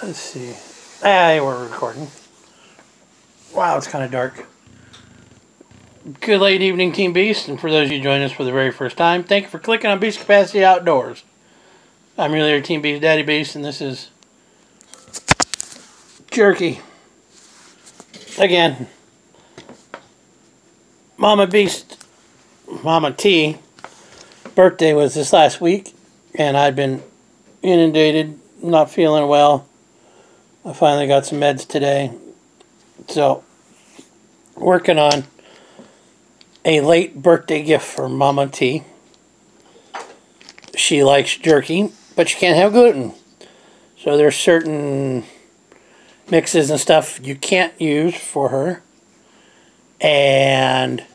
Let's see. Ah, we're recording. Wow, it's kind of dark. Good late evening, Team Beast, and for those of you joining us for the very first time, thank you for clicking on Beast Capacity Outdoors. I'm your leader, Team Beast, Daddy Beast, and this is Jerky. Again, Mama Beast, Mama T, birthday was this last week, and I've been inundated, not feeling well. I finally got some meds today, so working on a late birthday gift for Mama T. She likes jerky, but she can't have gluten. So there's certain mixes and stuff you can't use for her. And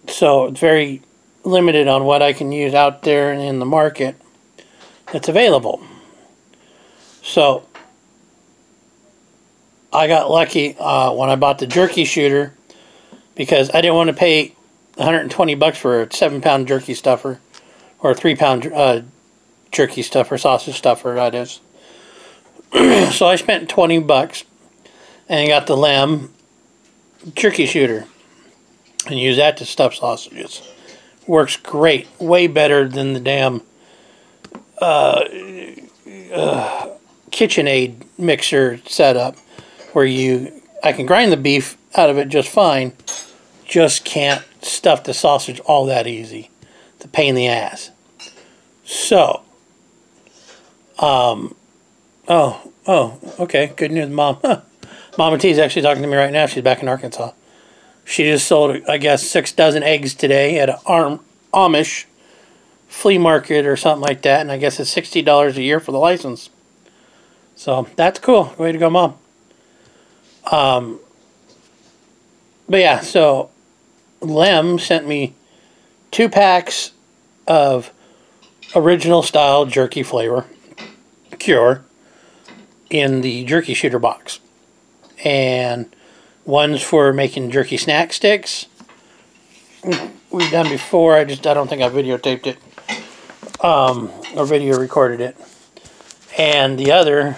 so it's very limited on what I can use out there in the market that's available. So I got lucky when I bought the jerky shooter, because I didn't want to pay 120 bucks for a 7-pound jerky stuffer, or a 3-pound jerky stuffer, sausage stuffer, that is. So I spent 20 bucks and got the Lem jerky shooter and use that to stuff sausages. Works great, way better than the damn KitchenAid mixer setup, where I can grind the beef out of it just fine, just can't stuff the sausage all that easy. It's a pain in the ass. So, okay, good news, Mom. Mama T is actually talking to me right now. She's back in Arkansas. She just sold, I guess, 6 dozen eggs today at an Amish flea market or something like that, and I guess it's $60 a year for the license. So, that's cool. Way to go, Mom. But yeah, so Lem sent me 2 packs of original style jerky flavor cure in the jerky shooter box, and one's for making jerky snack sticks. We've done before. I don't think I videotaped it or video recorded it, and the other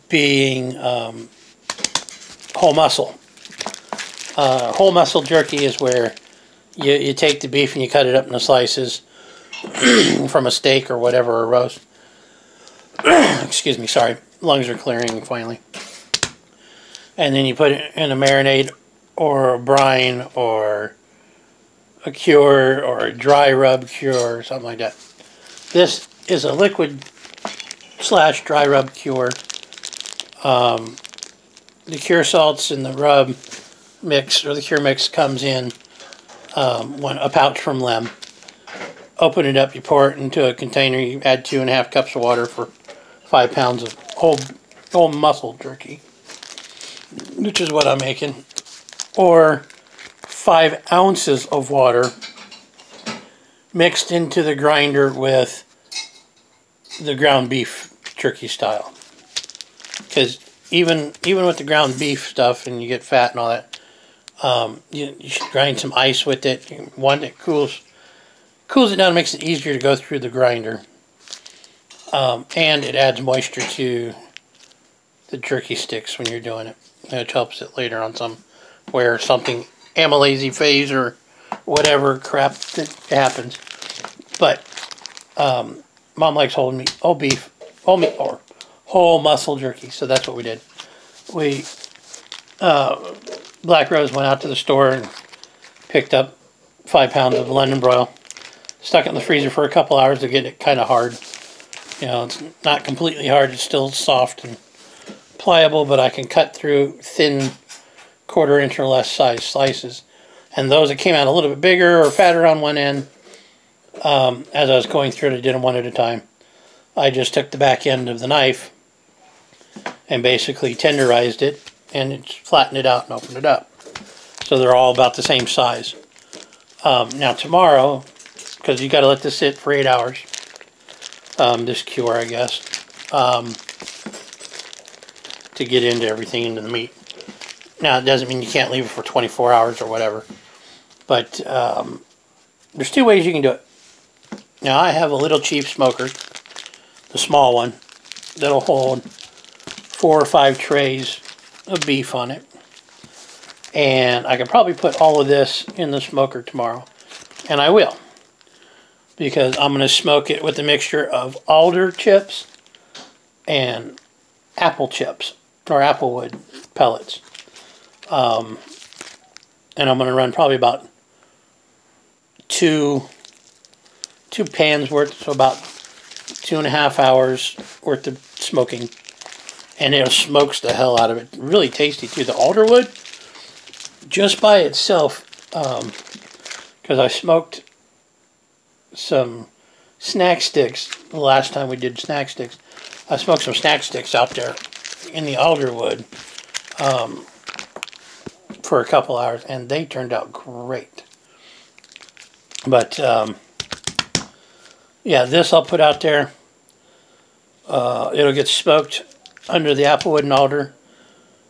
being whole muscle. Whole muscle jerky is where you take the beef and you cut it up into slices from a steak or whatever, or roast. Excuse me, sorry. Lungs are clearing finally. And then you put it in a marinade or a brine or a cure or a dry rub cure or something like that. This is a liquid / dry rub cure. The cure salts and the rub mix, or the cure mix, comes in a pouch from Lem. Open it up, you pour it into a container, you add 2.5 cups of water for 5 pounds of whole muscle jerky, which is what I'm making, or 5 ounces of water mixed into the grinder with the ground beef jerky style. Because even with the ground beef stuff, and you get fat and all that, you should grind some ice with it. One that cools it down, makes it easier to go through the grinder, and it adds moisture to the jerky sticks when you're doing it, which helps it later on where something amylase phase or whatever crap that happens. But Mom likes whole meat, whole beef, whole meat, or whole muscle jerky, so that's what we did. We Black Rose went out to the store and picked up 5 pounds of London broil, stuck it in the freezer for a couple hours to get it kind of hard. You know, it's not completely hard, it's still soft and pliable, but I can cut through thin 1/4 inch or less size slices. And those that came out a little bit bigger or fatter on one end, as I was going through it, I did them one at a time. I just took the back end of the knife and basically tenderized it, and it flattened it out and opened it up. So they're all about the same size. Now tomorrow, because you got to let this sit for 8 hours, this cure, I guess, to get into everything, into the meat. Now, it doesn't mean you can't leave it for 24 hours or whatever, but there's 2 ways you can do it. Now, I have a little cheap smoker, the small one, that'll hold 4 or 5 trays of beef on it. And I can probably put all of this in the smoker tomorrow. And I will. Because I'm going to smoke it with a mixture of alder chips and apple chips. Or applewood pellets. And I'm going to run probably about two pans worth, so about 2.5 hours worth of smoking. And it smokes the hell out of it. Really tasty too. The alderwood, just by itself, because I smoked some snack sticks the last time we did snack sticks. I smoked some snack sticks out there in the alderwood for a couple hours, and they turned out great. But yeah, this I'll put out there. It'll get smoked under the applewood and alder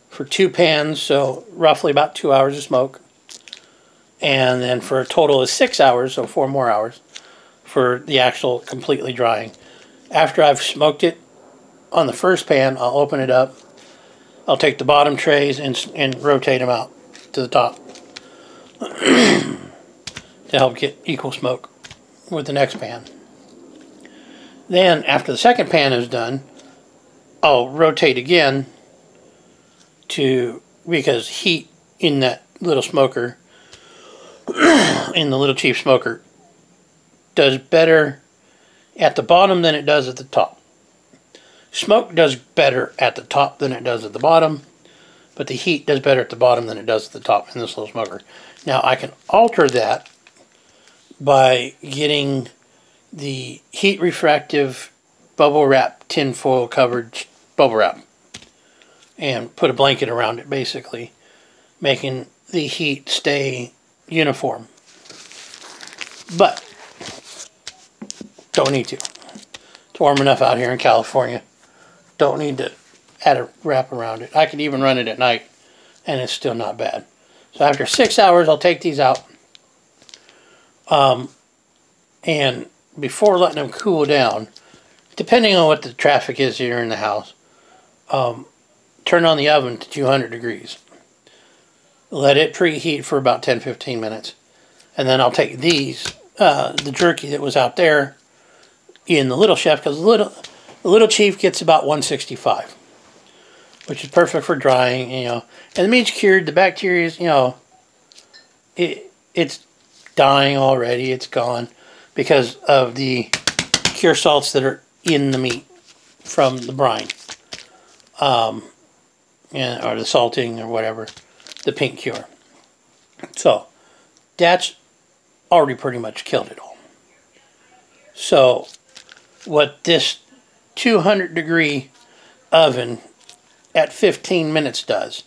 for 2 pans, so roughly about 2 hours of smoke. And then for a total of 6 hours, so 4 more hours, for the actual completely drying. After I've smoked it on the first pan, I'll open it up. I'll take the bottom trays and rotate them out to the top to help get equal smoke with the next pan. Then, after the second pan is done, I'll rotate again because heat in that little smoker, in the little cheap smoker, does better at the bottom than it does at the top. Smoke does better at the top than it does at the bottom, but the heat does better at the bottom than it does at the top in this little smoker. Now I can alter that by getting the heat refractive bubble wrap tinfoil covered bubble wrap and put a blanket around it, basically making the heat stay uniform. But don't need to. It's warm enough out here in California. Don't need to add a wrap around it. I could even run it at night and it's still not bad. So after 6 hours, I'll take these out. And before letting them cool down, depending on what the traffic is here in the house, turn on the oven to 200 degrees. Let it preheat for about 10-15 minutes. And then I'll take these, the jerky that was out there in the Little Chef, because the Little Chief gets about 165, which is perfect for drying, you know. And the meat's cured, the bacteria is, you know, it's dying already, it's gone, because of the cure salts that are in the meat from the brine. Or the salting or whatever, the pink cure. So, that's already pretty much killed it all. So, what this 200 degree oven at 15 minutes does,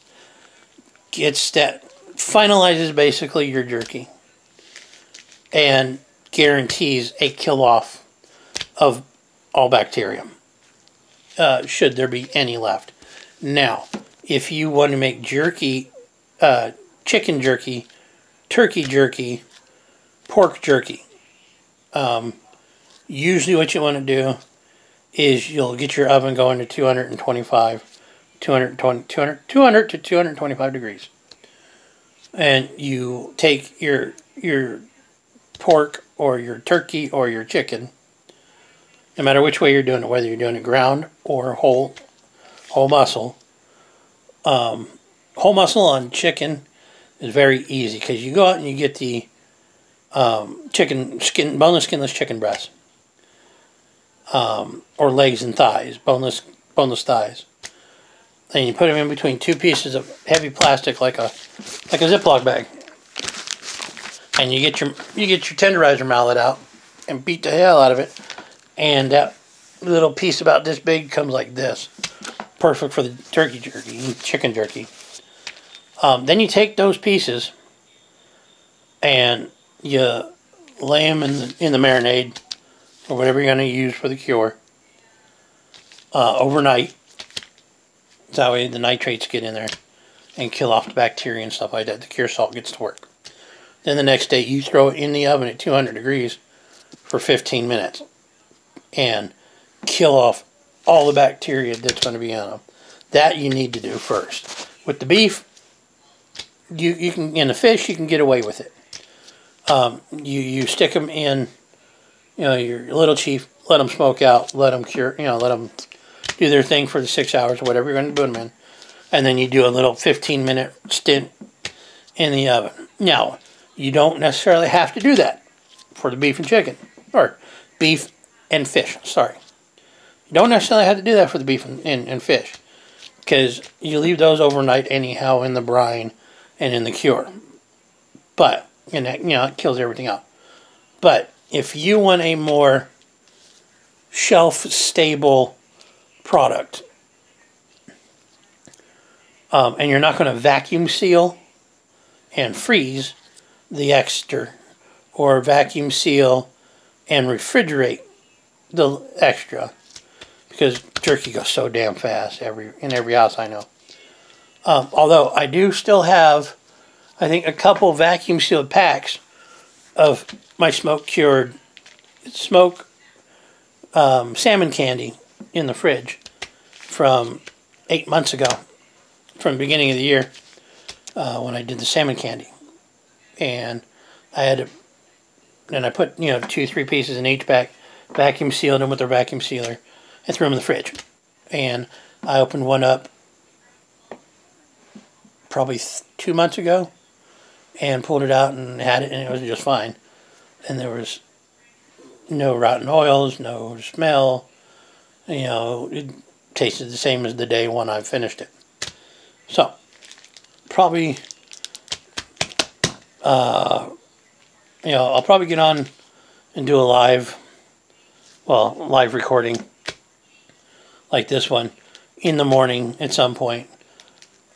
finalizes basically your jerky and guarantees a kill off of all bacteria, should there be any left. Now, if you want to make jerky, chicken jerky, turkey jerky, pork jerky, usually what you want to do is you'll get your oven going to 200 to 225 degrees. And you take your pork or your turkey or your chicken, no matter which way you're doing it, whether you're doing it ground or whole muscle. Whole muscle on chicken is very easy because you go out and you get the boneless, skinless chicken breast, or legs and thighs, boneless thighs, and you put them in between 2 pieces of heavy plastic like a Ziploc bag, and you get your tenderizer mallet out and beat the hell out of it, and that little piece about this big comes like this. Perfect for the turkey jerky, chicken jerky. Then you take those pieces and you lay them in the marinade or whatever you're going to use for the cure overnight. That way the nitrates get in there and kill off the bacteria and stuff like that. The cure salt gets to work. Then the next day you throw it in the oven at 200 degrees for 15 minutes and kill off all the bacteria that's going to be in them. That you need to do first. With the beef, you can, in the fish, you can get away with it. You stick them in, your little chief, let them smoke out, let them cure, let them do their thing for the 6 hours or whatever you're going to put them in. And then you do a little 15-minute stint in the oven. Now, you don't necessarily have to do that for the beef and chicken. Or beef and fish, sorry. You don't necessarily have to do that for the beef and fish. Because you leave those overnight anyhow in the brine and in the cure. But, and that, it kills everything out. But if you want a more shelf-stable product, and you're not going to vacuum seal and freeze the extra, or vacuum seal and refrigerate the extra, because jerky goes so damn fast in every house I know. Although I do still have, I think, a couple vacuum sealed packs of my smoke cured salmon candy in the fridge from 8 months ago, from the beginning of the year, when I did the salmon candy. And I had to, and I put 2-3 pieces in each pack, vacuum sealed them with their vacuum sealer, and threw them in the fridge. And I opened one up probably 2 months ago and pulled it out and had it, and it was just fine. And there was no rotten oils, no smell. It tasted the same as the day when I finished it. So, probably, I'll probably get on and do a live recording like this one in the morning at some point.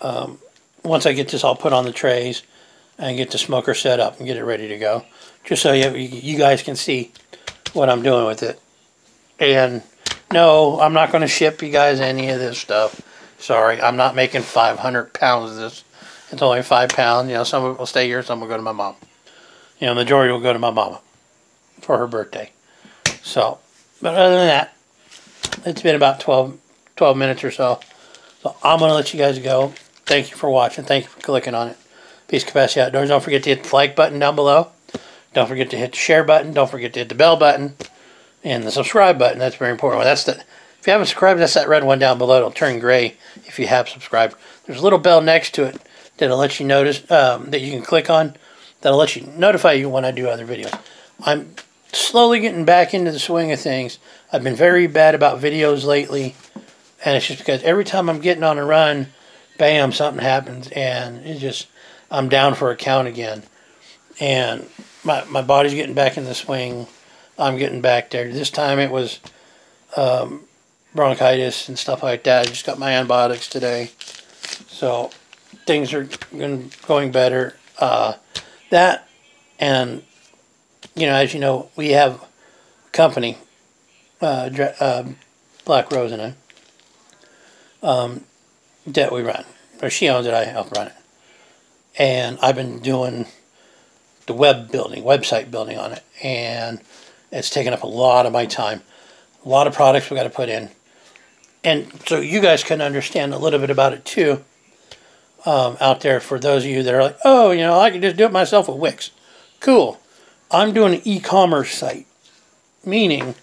Once I get this all put on the trays and get the smoker set up and get it ready to go, just so you guys can see what I'm doing with it. And no, I'm not going to ship you guys any of this stuff. Sorry, I'm not making 500 pounds of this. It's only 5 pounds. Some of it will stay here, some will go to my mom. Majority will go to my mama for her birthday. So, but other than that, it's been about 12 minutes or so. So I'm going to let you guys go. Thank you for watching. Thank you for clicking on it. Peace, capacity outdoors. Don't forget to hit the like button down below. Don't forget to hit the share button. Don't forget to hit the bell button and the subscribe button. That's very important. If you haven't subscribed, that's that red one down below. It'll turn gray if you have subscribed. There's a little bell next to it that'll let you notice, that you can click on. That'll let you notify you when I do other videos. I'm slowly getting back into the swing of things. I've been very bad about videos lately, and it's just because every time I'm getting on a run, bam, something happens, and I'm down for a count again. And my body's getting back in the swing. I'm getting back there. This time it was bronchitis and stuff like that. I just got my antibiotics today, so things are going better. That, and as you know, we have a company, Black Rose and I, that we run, or she owns it. I help run it, and I've been doing the website building on it, and it's taken up a lot of my time. A lot of products we got to put in, and so you guys can understand a little bit about it too. Out there, for those of you that are like, oh, I can just do it myself with Wix. Cool. I'm doing an e-commerce site, meaning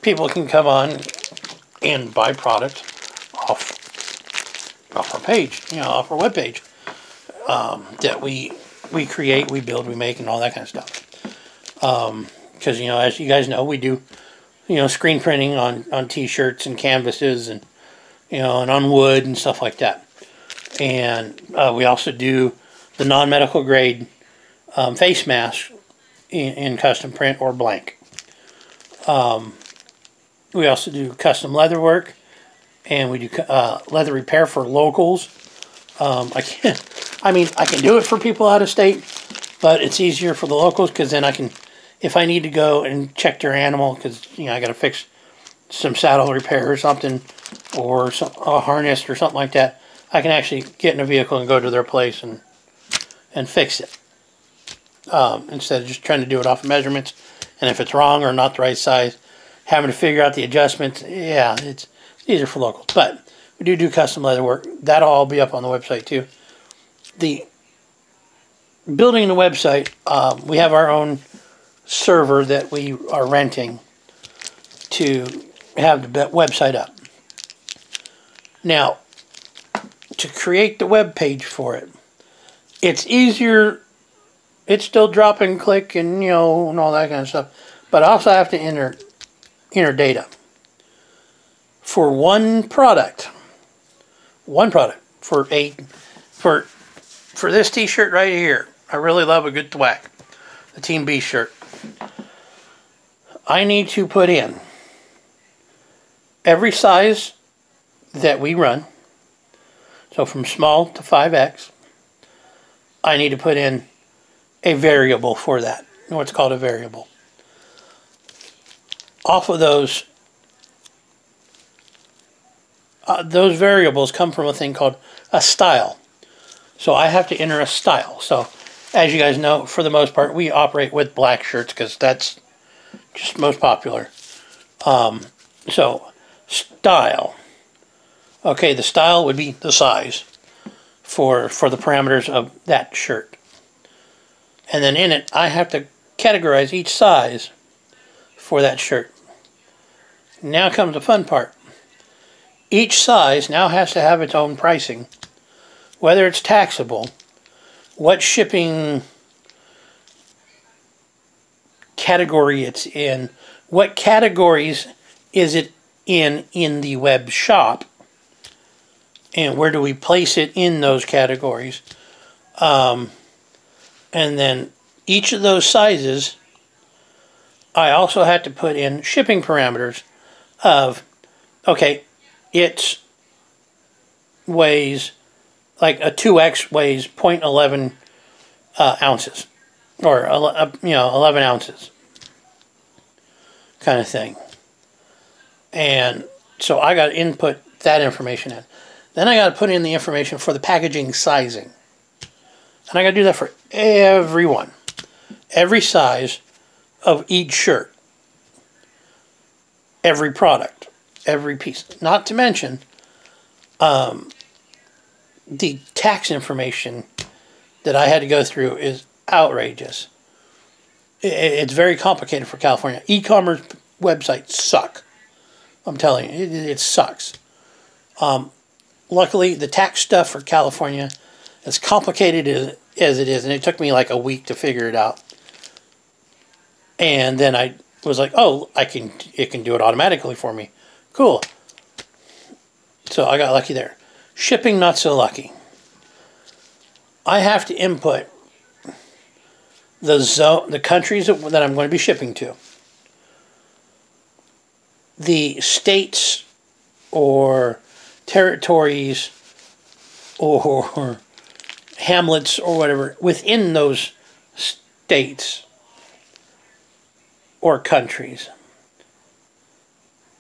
people can come on and buy products off our page, off our webpage, that we create, we build, we make, and all that kind of stuff. Because as you guys know, we do screen printing on T-shirts and canvases and and on wood and stuff like that. And we also do the non-medical grade face mask in custom print or blank. We also do custom leather work, and we do leather repair for locals. I can do it for people out of state, but it's easier for the locals, because then I can, if I need to go and check their animal, because I got to fix some saddle repair or something, or a harness or something like that, I can actually get in a vehicle and go to their place and fix it, instead of just trying to do it off of measurements. And if it's wrong or not the right size, having to figure out the adjustments. Yeah, it's easier for locals. But we do custom leather work. That'll all be up on the website too. The building the website, we have our own server that we are renting to have the website up. Now, to create the web page for it, it's easier. It's still drop and click and and all that kind of stuff, but I also have to enter data for one product for this T-shirt right here. I really love a good thwack, the Team B shirt. I need to put in every size that we run. So from small to 5X, I need to put in a variable for that. What's called a variable. Off of those variables come from a thing called a style. So I have to enter a style. So as you guys know, for the most part, we operate with black shirts because that's just most popular. So style. Okay, the style would be the size for the parameters of that shirt. And then in it, I have to categorize each size for that shirt. Now comes the fun part. Each size now has to have its own pricing, whether it's taxable, what shipping category it's in, what categories is it in the web shop, and where do we place it in those categories. And then each of those sizes, I also had to put in shipping parameters of, okay, it weighs, like a 2X weighs 0.11 ounces, or 11 ounces, kind of thing. And so I got to input that information in. Then I got to put in the information for the packaging sizing. And I got to do that for everyone. Every size of each shirt. Every product. Every piece. Not to mention the tax information that I had to go through is outrageous. It's very complicated for California. E-commerce websites suck. I'm telling you, it sucks. Luckily, the tax stuff for California, as complicated as it is, and it took me like a week to figure it out. And then I was like, oh, it can do it automatically for me. Cool. So I got lucky there. Shipping, not so lucky. I have to input the countries that I'm going to be shipping to, the states or territories or hamlets or whatever within those states or countries.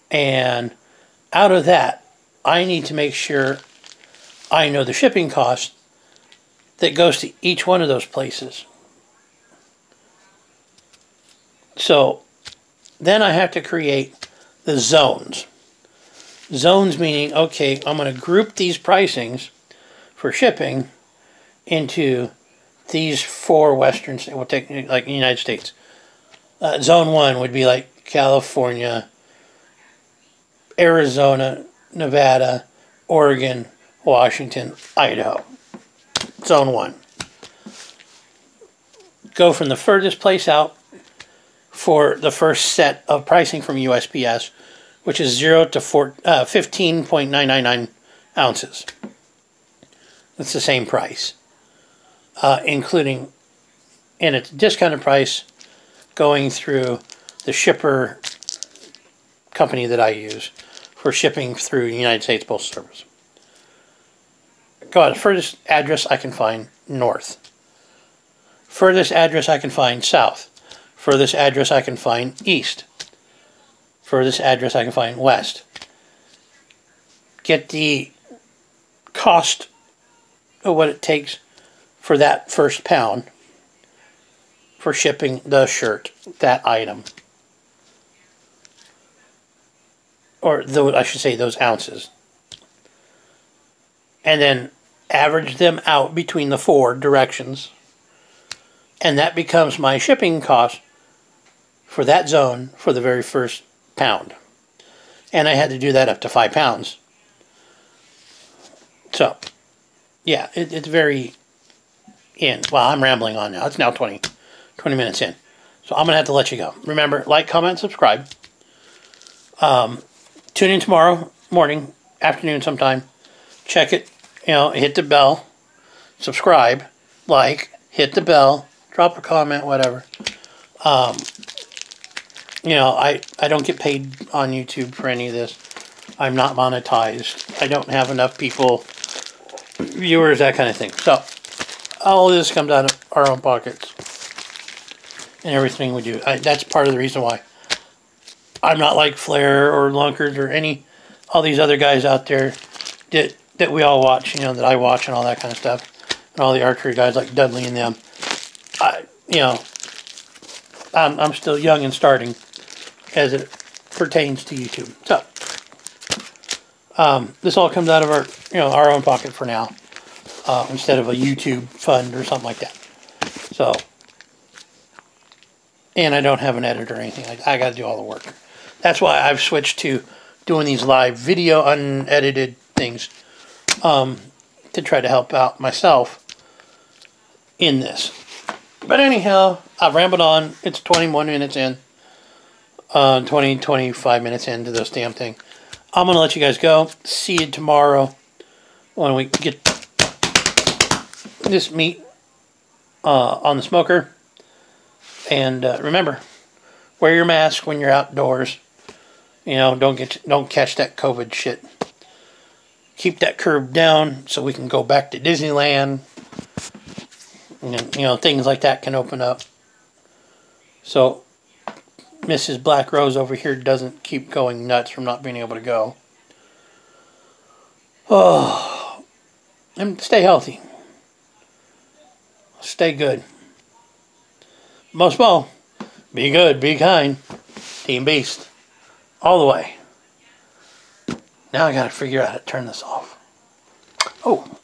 And out of that, I need to make sure I know the shipping cost that goes to each one of those places. So then I have to create the zones. Zones meaning, okay, I'm going to group these pricings for shipping into these 4 western states. We'll take like the United States. Zone 1 would be like California, Arizona, Nevada, Oregon, Washington, Idaho. Zone 1. Go from the furthest place out for the first set of pricing from USPS, which is 0 to 15.999 ounces. That's the same price, including, and it's a discounted price going through the shipper company that I use for shipping through the United States Postal Service. Go to the furthest address I can find, north. Furthest address I can find, south. Furthest address I can find, east. Furthest address I can find, west. Get the cost of what it takes for that first pound for shipping the shirt, that item. or those, I should say those ounces, and then average them out between the 4 directions, and that becomes my shipping cost for that zone for the very first pound. And I had to do that up to 5 pounds. So, yeah, it's very in. Well, I'm rambling on now. It's now 20 minutes in. So I'm going to have to let you go. Remember, like, comment, subscribe. Tune in tomorrow morning, afternoon sometime. Check it. You know, hit the bell. Subscribe. Like. Hit the bell. Drop a comment, whatever. You know, I don't get paid on YouTube for any of this. I'm not monetized. I don't have enough people, viewers, that kind of thing. So, all of this comes out of our own pockets. And everything we do. That's part of the reason why I'm not like Flair or Lunkers or all these other guys out there that we all watch, you know, that I watch and all that kind of stuff. And all the archery guys like Dudley and them. You know, I'm still young and starting as it pertains to YouTube. So, this all comes out of our own pocket for now, instead of a YouTube fund or something like that. So, and I don't have an editor or anything. I got to do all the work. That's why I've switched to doing these live video unedited things, to try to help out myself in this. But anyhow, I've rambled on. It's 21 minutes in. 25 minutes into this damn thing. I'm going to let you guys go. See you tomorrow when we get this meat on the smoker. And remember, wear your mask when you're outdoors. You know, don't catch that COVID shit. Keep that curve down so we can go back to Disneyland. And, you know, things like that can open up. So, Mrs. Black Rose over here doesn't keep going nuts from not being able to go. Oh, and stay healthy. Stay good. Most of all, be good, be kind. Team Beast. All the way. Now I gotta figure out how to turn this off. Oh.